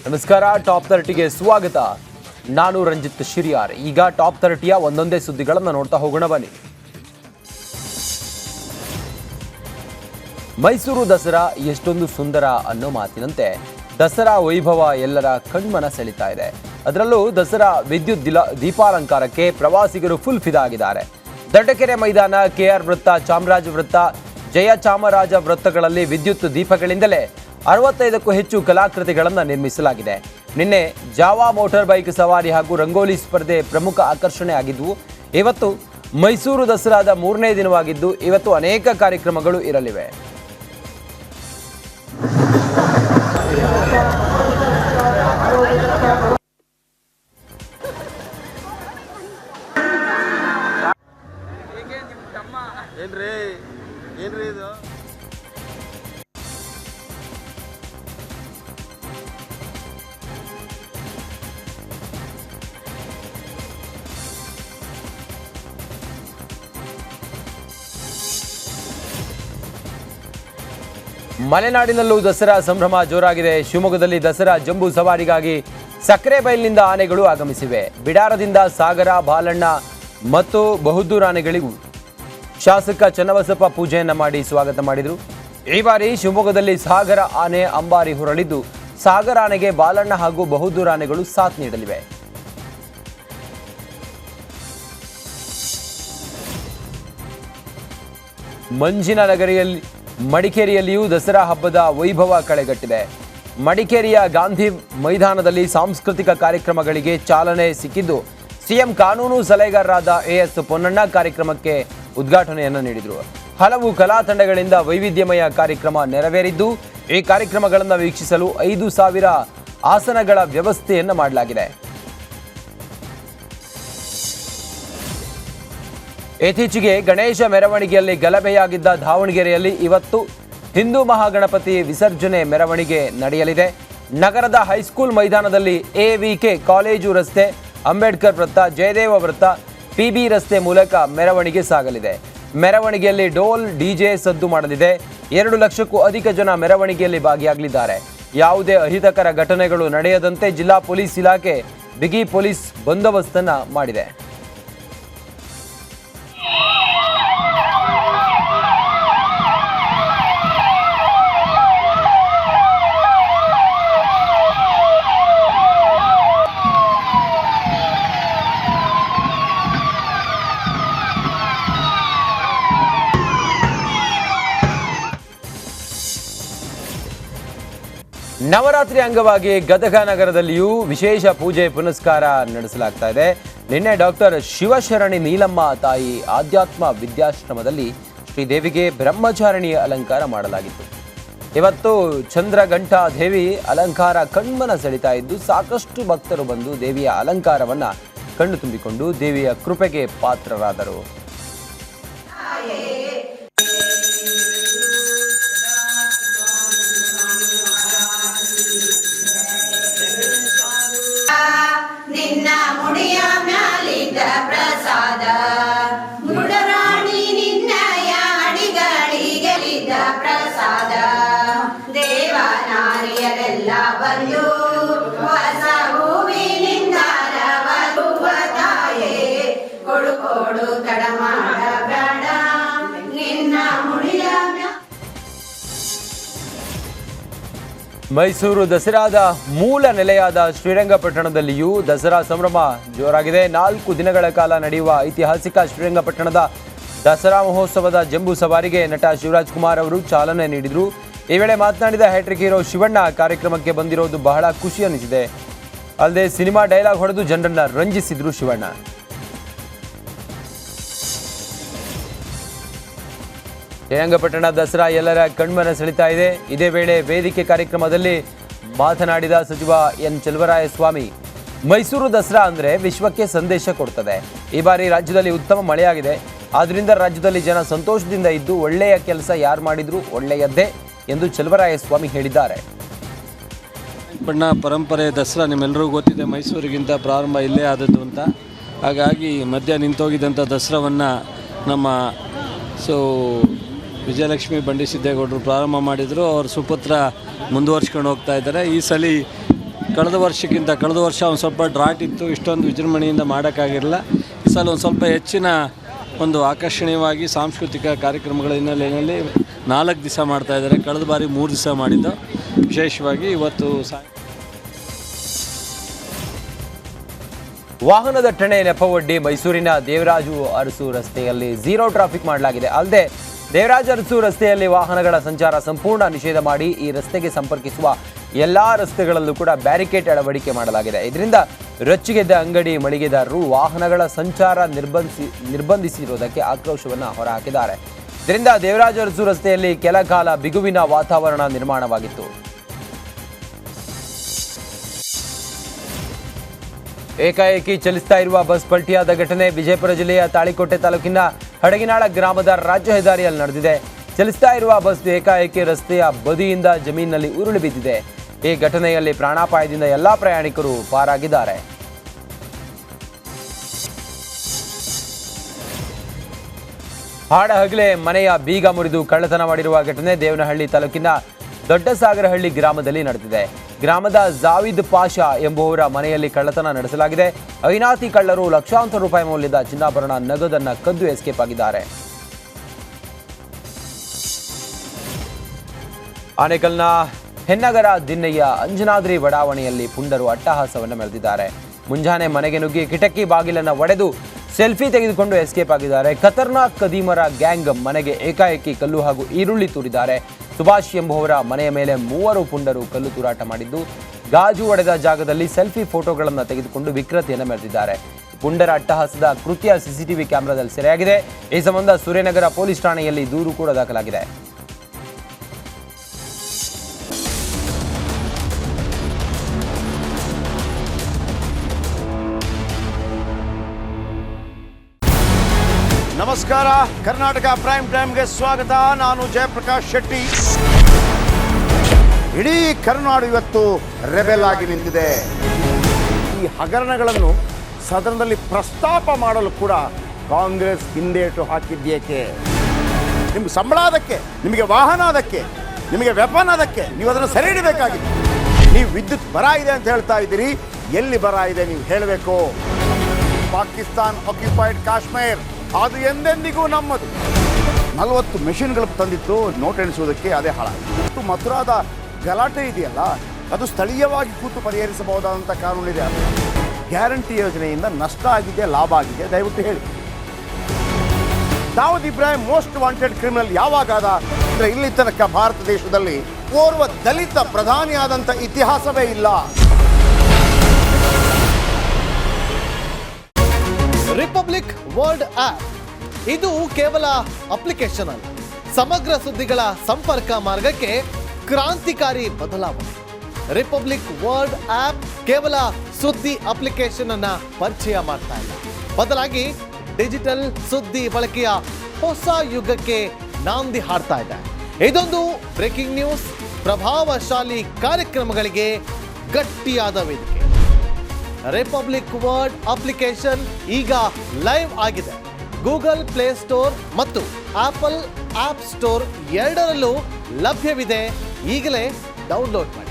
ನಮಸ್ಕಾರ, ಟಾಪ್ 30ಗೆ ಸ್ವಾಗತ. ನಾನು ರಂಜಿತ್ ಶಿರಿಯಾರ್. ಈಗ ಟಾಪ್ 30ಯ ಒಂದೊಂದೇ ಸುದ್ದಿಗಳನ್ನು ನೋಡ್ತಾ ಹೋಗೋಣ ಬನ್ನಿ. ಮೈಸೂರು ದಸರಾ ಎಷ್ಟೊಂದು ಸುಂದರ ಅನ್ನೋ ಮಾತಿನಂತೆ ದಸರಾ ವೈಭವ ಎಲ್ಲರ ಕಣ್ಮನ ಸೆಳೀತಾ ಇದೆ. ಅದರಲ್ಲೂ ದಸರಾ ವಿದ್ಯುತ್ ದೀಪಾಲಂಕಾರಕ್ಕೆ ಪ್ರವಾಸಿಗರು ಫುಲ್ ಫಿದಾ ಆಗಿದ್ದಾರೆ. ದೊಡ್ಡಕೆರೆ ಮೈದಾನ, ಕೆಆರ್ ವೃತ್ತ, ಚಾಮರಾಜ ವೃತ್ತ, ಜಯಚಾಮರಾಜ ವೃತ್ತಗಳಲ್ಲಿ ವಿದ್ಯುತ್ ದೀಪಗಳಿಂದಲೇ 65ಕ್ಕೂ ಹೆಚ್ಚು ಕಲಾಕೃತಿಗಳನ್ನು ನಿರ್ಮಿಸಲಾಗಿದೆ. ನಿನ್ನೆ ಜಾವಾ ಮೋಟಾರ್ ಬೈಕ್ ಸವಾರಿ ಹಾಗೂ ರಂಗೋಲಿ ಸ್ಪರ್ಧೆ ಪ್ರಮುಖ ಆಕರ್ಷಣೆ ಆಗಿದ್ವು. ಇವತ್ತು ಮೈಸೂರು ದಸರಾದ 3ನೇ ದಿನವಾಗಿದ್ದು ಇವತ್ತು ಅನೇಕ ಕಾರ್ಯಕ್ರಮಗಳು ಇರಲಿವೆ. ಏನ್ರಿ ಇದು? ಮಲೆನಾಡಿನಲ್ಲೂ ದಸರಾ ಸಂಭ್ರಮ ಜೋರಾಗಿದೆ. ಶಿವಮೊಗ್ಗದಲ್ಲಿ ದಸರಾ ಜಂಬೂ ಸವಾರಿಗಾಗಿ ಸಕ್ಕರೆ ಬೈಲಿನಿಂದ ಆನೆಗಳು ಆಗಮಿಸಿವೆ. ಬಿಡಾರದಿಂದ ಸಾಗರ, ಬಾಲಣ್ಣ ಮತ್ತು ಬಹುದ್ದೂರು ಆನೆಗಳಿಗೂ ಶಾಸಕ ಚನ್ನಬಸಪ್ಪ ಪೂಜೆಯನ್ನ ಮಾಡಿ ಸ್ವಾಗತ ಮಾಡಿದರು. ಈ ಬಾರಿ ಶಿವಮೊಗ್ಗದಲ್ಲಿ ಸಾಗರ ಆನೆ ಅಂಬಾರಿ ಹೊರಳಿದ್ದು ಸಾಗರ ಆನೆಗೆ ಬಾಲಣ್ಣ ಹಾಗೂ ಬಹುದ್ದೂರು ಆನೆಗಳು ಸಾಥ್ ನೀಡಲಿವೆ. ಮಂಜಿನ ನಗರಿಯಲ್ಲಿ ಮಡಿಕೇರಿಯಲ್ಲಿಯೂ ದಸರಾ ಹಬ್ಬದ ವೈಭವ ಕಳೆಗಟ್ಟಿದೆ. ಮಡಿಕೇರಿಯ ಗಾಂಧಿ ಮೈದಾನದಲ್ಲಿ ಸಾಂಸ್ಕೃತಿಕ ಕಾರ್ಯಕ್ರಮಗಳಿಗೆ ಚಾಲನೆ ಸಿಕ್ಕಿದ್ದು ಸಿಎಂ ಕಾನೂನು ಸಲಹೆಗಾರರಾದ ಎಎಸ್ ಪೊನ್ನಣ್ಣ ಕಾರ್ಯಕ್ರಮಕ್ಕೆ ಉದ್ಘಾಟನೆಯನ್ನು ನೀಡಿದರು. ಹಲವು ಕಲಾ ತಂಡಗಳಿಂದ ವೈವಿಧ್ಯಮಯ ಕಾರ್ಯಕ್ರಮ ನೆರವೇರಿದ್ದು ಈ ಕಾರ್ಯಕ್ರಮಗಳನ್ನು ವೀಕ್ಷಿಸಲು 5,000 ಆಸನಗಳ ವ್ಯವಸ್ಥೆಯನ್ನು ಮಾಡಲಾಗಿದೆ. ಇತ್ತೀಚೆಗೆ ಗಣೇಶ ಮೆರವಣಿಗೆಯಲ್ಲಿ ಗಲಭೆಯಾಗಿದ್ದ ದಾವಣಗೆರೆಯಲ್ಲಿ ಇವತ್ತು ಹಿಂದೂ ಮಹಾಗಣಪತಿ ವಿಸರ್ಜನೆ ಮೆರವಣಿಗೆ ನಡೆಯಲಿದೆ. ನಗರದ ಹೈಸ್ಕೂಲ್ ಮೈದಾನದಲ್ಲಿ ಎವಿಕೆ ಕಾಲೇಜು ರಸ್ತೆ, ಅಂಬೇಡ್ಕರ್ ವೃತ್ತ, ಜಯದೇವ ವೃತ್ತ, ಪಿಬಿ ರಸ್ತೆ ಮೂಲಕ ಮೆರವಣಿಗೆ ಸಾಗಲಿದೆ. ಮೆರವಣಿಗೆಯಲ್ಲಿ ಡೋಲ್, ಡಿಜೆ ಸದ್ದು ಮಾಡಲಿದೆ. 2 ಲಕ್ಷಕ್ಕೂ ಅಧಿಕ ಜನ ಮೆರವಣಿಗೆಯಲ್ಲಿ ಭಾಗಿಯಾಗಲಿದ್ದಾರೆ. ಯಾವುದೇ ಅಹಿತಕರ ಘಟನೆಗಳು ನಡೆಯದಂತೆ ಜಿಲ್ಲಾ ಪೊಲೀಸ್ ಇಲಾಖೆ ಬಿಗಿ ಪೊಲೀಸ್ ಬಂದೋಬಸ್ತನ್ನು ಮಾಡಿದೆ. ನವರಾತ್ರಿ ಅಂಗವಾಗಿ ಗದಗ ನಗರದಲ್ಲಿಯೂ ವಿಶೇಷ ಪೂಜೆ ಪುನಸ್ಕಾರ ನಡೆಸಲಾಗ್ತಾ ಇದೆ. ನಿನ್ನೆ ಡಾಕ್ಟರ್ ಶಿವಶರಣಿ ನೀಲಮ್ಮ ತಾಯಿ ಆಧ್ಯಾತ್ಮ ವಿದ್ಯಾಶ್ರಮದಲ್ಲಿ ಶ್ರೀದೇವಿಗೆ ಬ್ರಹ್ಮಚಾರಿಣಿಯ ಅಲಂಕಾರ ಮಾಡಲಾಗಿತ್ತು. ಇವತ್ತು ಚಂದ್ರಘಂಟಾ ದೇವಿ ಅಲಂಕಾರ ಕಣ್ಮನ ಸೆಳೀತಾ ಇದ್ದು ಸಾಕಷ್ಟು ಭಕ್ತರು ಬಂದು ದೇವಿಯ ಅಲಂಕಾರವನ್ನ ಕಣ್ಣು ತುಂಬಿಕೊಂಡು ದೇವಿಯ ಕೃಪೆಗೆ ಪಾತ್ರರಾದರು. ನಿನ್ನ ಮುಡಿಯ ಮ್ಯಾಲಿದ್ದ ಪ್ರಸಾದ ಮುಡರಾಣಿ ನಿನ್ನಯ ಅಡಿಗಳಿಗೆಲಿದ್ದ ಪ್ರಸಾದ ದೇವನಾರಿಯರೆಲ್ಲ ಬಂದು ಹೊಸ ಹೂವಿನಿಂದ ಬರುವ ತಾಯೇ ಕೊಡು ತಡ ಮಾಡಬೇಡ ನಿನ್ನ ಮುಡಿಯ ಮೈಸೂರು ದಸರಾದ ಮೂಲ ನೆಲೆಯಾದ ಶ್ರೀರಂಗಪಟ್ಟಣದಲ್ಲಿಯೂ ದಸರಾ ಸಂಭ್ರಮ ಜೋರಾಗಿದೆ. 4 ದಿನಗಳ ಕಾಲ ನಡೆಯುವ ಐತಿಹಾಸಿಕ ಶ್ರೀರಂಗಪಟ್ಟಣದ ದಸರಾ ಮಹೋತ್ಸವದ ಜಂಬೂ ಸವಾರಿಗೆ ನಟ ಶಿವರಾಜ್ ಕುಮಾರ್ ಅವರು ಚಾಲನೆ ನೀಡಿದರು. ಈ ವೇಳೆ ಮಾತನಾಡಿದ ಹ್ಯಾಟ್ರಿಕ್ ಹೀರೋ ಶಿವಣ್ಣ ಕಾರ್ಯಕ್ರಮಕ್ಕೆ ಬಂದಿರೋದು ಬಹಳ ಖುಷಿ ಅನಿಸಿದೆ. ಅಲ್ಲದೆ ಸಿನಿಮಾ ಡೈಲಾಗ್ ಹೊಡೆದು ಜನರನ್ನ ರಂಜಿಸಿದ್ರು ಶಿವಣ್ಣ. ಶ್ರೀರಂಗಪಟ್ಟಣ ದಸರಾ ಎಲ್ಲರ ಕಣ್ಮನ ಸೆಳೀತಾ ಇದೆ. ಇದೇ ವೇಳೆ ವೇದಿಕೆ ಕಾರ್ಯಕ್ರಮದಲ್ಲಿ ಮಾತನಾಡಿದ ಸಚಿವ ಎನ್ ಚೆಲುವರಾಯಸ್ವಾಮಿ, ಮೈಸೂರು ದಸರಾ ಅಂದರೆ ವಿಶ್ವಕ್ಕೆ ಸಂದೇಶ ಕೊಡ್ತದೆ. ಈ ಬಾರಿ ರಾಜ್ಯದಲ್ಲಿ ಉತ್ತಮ ಮಳೆಯಾಗಿದೆ. ಆದ್ದರಿಂದ ರಾಜ್ಯದಲ್ಲಿ ಜನ ಸಂತೋಷದಿಂದ ಇದ್ದು ಒಳ್ಳೆಯ ಕೆಲಸ ಯಾರು ಮಾಡಿದ್ರು ಒಳ್ಳೆಯದ್ದೇ ಎಂದು ಚೆಲುವರಾಯಸ್ವಾಮಿ ಹೇಳಿದ್ದಾರೆ. ಬಣ್ಣ ಪರಂಪರೆ ದಸರಾ ನಿಮ್ಮೆಲ್ಲರಿಗೂ ಗೊತ್ತಿದೆ, ಮೈಸೂರಿಗಿಂತ ಪ್ರಾರಂಭ ಇಲ್ಲೇ ಆದದ್ದು ಅಂತ. ಹಾಗಾಗಿ ಮಧ್ಯ ನಿಂತೋಗಿದ್ದಂಥ ದಸರಾವನ್ನು ನಮ್ಮ ವಿಜಯಲಕ್ಷ್ಮಿ ಬಂಡಿ ಸಿದ್ದೇಗೌಡರು ಪ್ರಾರಂಭ ಮಾಡಿದರು. ಅವ್ರ ಸುಪುತ್ರ ಮುಂದುವರ್ಸ್ಕೊಂಡು ಹೋಗ್ತಾ ಇದ್ದಾರೆ. ಈ ಸಲ ಕಳೆದ ವರ್ಷ ಒಂದು ಸ್ವಲ್ಪ ಡ್ರಾಟ್ ಇತ್ತು, ಇಷ್ಟೊಂದು ವಿಜೃಂಭಣೆಯಿಂದ ಮಾಡೋಕ್ಕಾಗಿರಲಿಲ್ಲ. ಈ ಸಲ ಒಂದು ಸ್ವಲ್ಪ ಹೆಚ್ಚಿನ ಒಂದು ಆಕರ್ಷಣೀಯವಾಗಿ ಸಾಂಸ್ಕೃತಿಕ ಕಾರ್ಯಕ್ರಮಗಳ ಹಿನ್ನೆಲೆಯಲ್ಲಿ 4 ದಿವಸ ಮಾಡ್ತಾಯಿದ್ದಾರೆ. ಕಳೆದ ಬಾರಿ 3 ದಿವಸ ಮಾಡಿದ್ದು. ವಿಶೇಷವಾಗಿ ಇವತ್ತು ವಾಹನ ದಟ್ಟಣೆ ನೆಪವೊಡ್ಡಿ ಮೈಸೂರಿನ ದೇವರಾಜು ಅರಸು ರಸ್ತೆಯಲ್ಲಿ ಝೀರೋ ಟ್ರಾಫಿಕ್ ಮಾಡಲಾಗಿದೆ. ಅಲ್ಲದೆ ದೇವರಾಜು ಅರಸು ರಸ್ತೆಯಲ್ಲಿ ವಾಹನಗಳ ಸಂಚಾರ ಸಂಪೂರ್ಣ ನಿಷೇಧ ಮಾಡಿ ಈ ರಸ್ತೆಗೆ ಸಂಪರ್ಕಿಸುವ ಎಲ್ಲಾ ರಸ್ತೆಗಳಲ್ಲೂ ಕೂಡ ಬ್ಯಾರಿಕೇಡ್ ಅಳವಡಿಕೆ ಮಾಡಲಾಗಿದೆ. ಇದರಿಂದ ರೊಚ್ಚಿಗೆದ್ದ ಅಂಗಡಿ ಮಳಿಗೆದಾರರು ವಾಹನಗಳ ಸಂಚಾರ ನಿರ್ಬಂಧಿಸಿರುವುದಕ್ಕೆ ಆಕ್ರೋಶವನ್ನು ಹೊರಹಾಕಿದ್ದಾರೆ. ಇದರಿಂದ ದೇವರಾಜು ಅರಸು ರಸ್ತೆಯಲ್ಲಿ ಕೆಲ ಕಾಲ ಬಿಗುವಿನ ವಾತಾವರಣ ನಿರ್ಮಾಣವಾಗಿತ್ತು. ಏಕಾಏಕಿ ಚಲಿಸ್ತಾ ಇರುವ ಬಸ್ ಪಲ್ಟಿಯಾದ ಘಟನೆ ವಿಜಯಪುರ ಜಿಲ್ಲೆಯ ತಾಳಿಕೋಟೆ ತಾಲೂಕಿನ ಹಡಗಿನಾಳ ಗ್ರಾಮದ ರಾಜ್ಯ ಹೆದ್ದಾರಿಯಲ್ಲಿ ನಡೆದಿದೆ. ಚಲಿಸ್ತಾ ಇರುವ ಬಸ್ ಏಕಾಏಕಿ ರಸ್ತೆಯ ಬದಿಯಿಂದ ಜಮೀನಿನಲ್ಲಿ ಉರುಳಿ ಬಿದ್ದಿದೆ. ಈ ಘಟನೆಯಲ್ಲಿ ಪ್ರಾಣಾಪಾಯದಿಂದ ಎಲ್ಲಾ ಪ್ರಯಾಣಿಕರು ಪಾರಾಗಿದ್ದಾರೆ. ಹಾಡಹಗಲೇ ಮನೆಯ ಬೀಗ ಮುರಿದು ಕಳ್ಳತನ ಮಾಡಿರುವ ಘಟನೆ ದೇವನಹಳ್ಳಿ ತಾಲೂಕಿನ ದೊಡ್ಡಸಾಗರಹಳ್ಳಿ ಗ್ರಾಮದಲ್ಲಿ ನಡೆದಿದೆ. ಗ್ರಾಮದ ಜಾವಿದ್ ಪಾಷಾ ಎಂಬುವರ ಮನೆಯಲ್ಲಿ ಕಳ್ಳತನ ನಡೆಸಲಾಗಿದೆ. ಐನಾತಿ ಕಳ್ಳರು ಲಕ್ಷಾಂತರ ರೂಪಾಯಿ ಮೌಲ್ಯದ ಚಿನ್ನಾಭರಣ ನಗದನ್ನು ಕದ್ದು ಎಸ್ಕೇಪ್ ಆಗಿದ್ದಾರೆ. ಆನೇಕಲ್ನ ಹೆನ್ನಗರ ದಿನ್ನಯ್ಯ ಅಂಜನಾದ್ರಿ ಬಡಾವಣೆಯಲ್ಲಿ ಪುಂಡರು ಅಟ್ಟಹಾಸವನ್ನು ಮೆರೆದಿದ್ದಾರೆ. ಮುಂಜಾನೆ ಮನೆಗೆ ನುಗ್ಗಿ ಕಿಟಕಿ ಬಾಗಿಲನ್ನು ಒಡೆದು ಸೆಲ್ಫಿ ತೆಗೆದುಕೊಂಡು ಎಸ್ಕೇಪ್ ಆಗಿದ್ದಾರೆ. ಖತರ್ನಾಕ್ ಕದೀಮರ ಗ್ಯಾಂಗ್ ಮನೆಗೆ ಏಕಾಏಕಿ ಕಲ್ಲು ಹಾಗೂ ಈರುಳ್ಳಿ ತೂರಿದ್ದಾರೆ. ಸುಭಾಷ್ ಎಂಬುವರ ಮನೆಯ ಮೇಲೆ 3 ಪುಂಡರು ಕಲ್ಲು ತೂರಾಟ ಮಾಡಿದ್ದು ಗಾಜು ಒಡೆದ ಜಾಗದಲ್ಲಿ ಸೆಲ್ಫಿ ಫೋಟೋಗಳನ್ನು ತೆಗೆದುಕೊಂಡು ವಿಕೃತಿಯನ್ನು ಮೆರೆದಿದ್ದಾರೆ. ಪುಂಡರ ಅಟ್ಟಹಾಸದ ಕೃತ್ಯ ಸಿಸಿಟಿವಿ ಕ್ಯಾಮೆರಾದಲ್ಲಿ ಸೆರೆಯಾಗಿದೆ. ಈ ಸಂಬಂಧ ಸೂರ್ಯನಗರ ಪೊಲೀಸ್ ಠಾಣೆಯಲ್ಲಿ ದೂರು ಕೂಡ ದಾಖಲಾಗಿದೆ. ನಮಸ್ಕಾರ, ಕರ್ನಾಟಕ ಪ್ರೈಮ್ ಟೈಮ್ಗೆ ಸ್ವಾಗತ. ನಾನು ಜಯಪ್ರಕಾಶ್ ಶೆಟ್ಟಿ. ಇಡೀ ಕರುನಾಡು ಇವತ್ತು ರೆಬೆಲ್ ಆಗಿ ನಿಂತಿದೆ. ಈ ಹಗರಣಗಳನ್ನು ಸದನದಲ್ಲಿ ಪ್ರಸ್ತಾಪ ಮಾಡಲು ಕೂಡ ಕಾಂಗ್ರೆಸ್ ಹಿಂದೇಟು ಹಾಕಿದ್ದೇಕೆ? ನಿಮ್ಗೆ ಸಂಬಳ ಅದಕ್ಕೆ, ನಿಮಗೆ ವಾಹನ ಅದಕ್ಕೆ, ನಿಮಗೆ ವೆಪನ್ ಅದಕ್ಕೆ, ನೀವು ಅದನ್ನು ಸೆರೆ ಹಿಡಬೇಕಾಗಿತ್ತು. ನೀವು ವಿದ್ಯುತ್ ಬರ ಇದೆ ಅಂತ ಹೇಳ್ತಾ ಇದ್ದೀರಿ, ಎಲ್ಲಿ ಬರ ಇದೆ ನೀವು ಹೇಳಬೇಕು. ಪಾಕಿಸ್ತಾನ್ ಆಕ್ಯುಪೈಡ್ ಕಾಶ್ಮೀರ್ ಅದು ಎಂದೆಂದಿಗೂ ನಮ್ಮದು. 40 ಮೆಷಿನ್ಗಳು ತಂದಿತ್ತು ನೋಟ್ ಎಣಿಸುವುದಕ್ಕೆ, ಅದೇ ಹಾಳಾಯಿತು. ಮಥುರಾದ ಗಲಾಟೆ ಇದೆಯಲ್ಲ, ಅದು ಸ್ಥಳೀಯವಾಗಿ ಕೂತು ಪರಿಹರಿಸಬಹುದಾದಂಥ ಕಾನೂನಿದೆ. ಗ್ಯಾರಂಟಿ ಯೋಜನೆಯಿಂದ ನಷ್ಟ ಆಗಿದೆ, ಲಾಭ ಆಗಿದೆ, ದಯವಿಟ್ಟು ಹೇಳಿ. Dawood Ibrahim most wanted criminal ಯಾವಾಗಾದ ಅಂದರೆ ಇಲ್ಲಿ ತನಕ ಭಾರತ ದೇಶದಲ್ಲಿ ಓರ್ವ ದಲಿತ ಪ್ರಧಾನಿಯಾದಂಥ ಇತಿಹಾಸವೇ ಇಲ್ಲ. ರಿಪಬ್ಲಿಕ್ ವರ್ಲ್ಡ್ ಆಪ್ ಇದು ಕೇವಲ ಅಪ್ಲಿಕೇಶನ್ ಅಲ್ಲ, ಸಮಗ್ರ ಸುದ್ದಿಗಳ ಸಂಪರ್ಕ ಮಾರ್ಗಕ್ಕೆ ಕ್ರಾಂತಿಕಾರಿ ಬದಲಾವಣೆ. ರಿಪಬ್ಲಿಕ್ ವರ್ಲ್ಡ್ ಆಪ್ ಕೇವಲ ಸುದ್ದಿ ಅಪ್ಲಿಕೇಶನ್ ಅನ್ನ ಪರಿಚಯ ಮಾಡ್ತಾ ಇಲ್ಲ, ಬದಲಾಗಿ ಡಿಜಿಟಲ್ ಸುದ್ದಿ ಬಳಕೆಯ ಹೊಸ ಯುಗಕ್ಕೆ ನಾಂದಿ ಹಾಡ್ತಾ ಇದೆ. ಇದೊಂದು ಬ್ರೇಕಿಂಗ್ ನ್ಯೂಸ್, ಪ್ರಭಾವಶಾಲಿ ಕಾರ್ಯಕ್ರಮಗಳಿಗೆ ಗಟ್ಟಿಯಾದ ವೇದಿಕೆ. ರಿಪಬ್ಲಿಕ್ ವರ್ಲ್ಡ್ ಅಪ್ಲಿಕೇಶನ್ ಈಗ ಲೈವ್ ಆಗಿದೆ. ಗೂಗಲ್ ಪ್ಲೇ ಸ್ಟೋರ್ ಮತ್ತು ಆಪಲ್ ಆಪ್ ಸ್ಟೋರ್ ಎರಡರಲ್ಲೂ ಲಭ್ಯವಿದೆ. ಈಗಲೇ ಡೌನ್ಲೋಡ್ ಮಾಡಿ.